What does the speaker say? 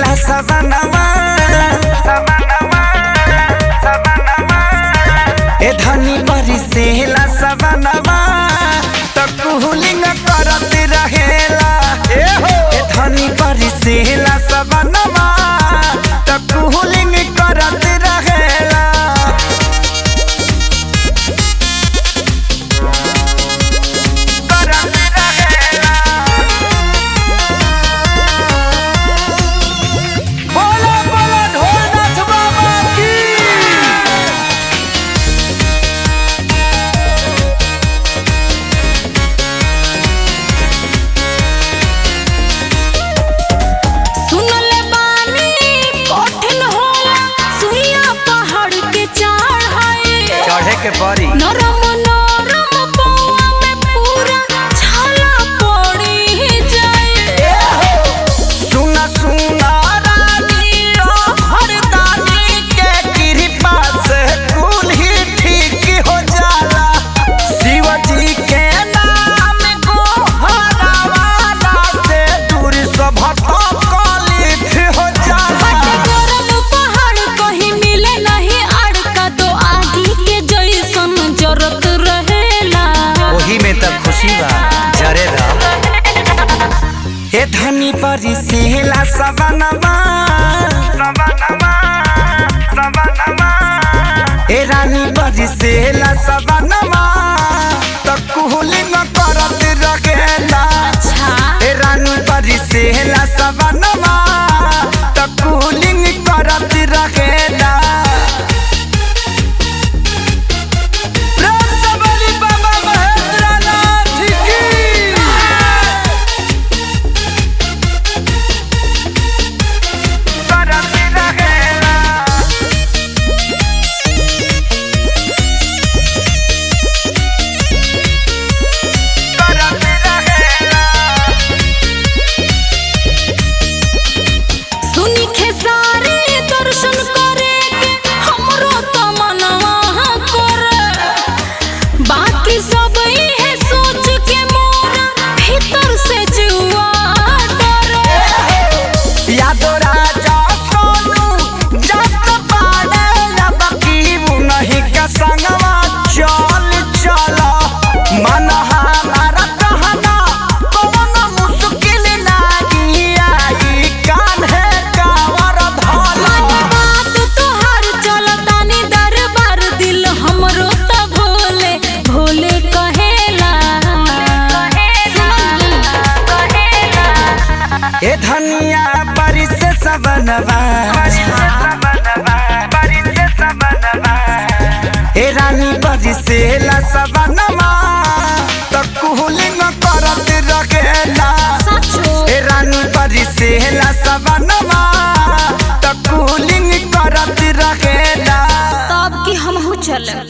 सेहला सवनवा ए धनी बरी सेहला सवनवा त कुहुलिंग करत रहेला ए धनी बरी सेहला सवनवा त कुहुलिंग करत रहेला। के परी नरम नरम पौआ में पूरा छाला पड़ी जाए। सुना सुना रानी हरदानी के कृपा से कुल ही ठीक हो जाला। शिव जी के नाम को हरावाला से दूर सब कलित हो जाला। गरम पहाड़ कहीं मिले नहीं अड़का तो आगी के जरत रहेला वही में तब खुशी बा जरेला। ए धनी बरी सेहला सवनवा ए रानी बरी सेहला सवनवा त कुहुलिंग करत रहेला। ए रानी बरी सेहला सवनवा त कुहुलिंग करत रहेला। ए धनिया बरी से सवनवा ए रानी बरी सेहला सवनवा त कुहुलिंग करत रहेला। ए रानी बरी सेहला सवनवा त कुहुलिंग करत रहेला। तब की हमहू चले।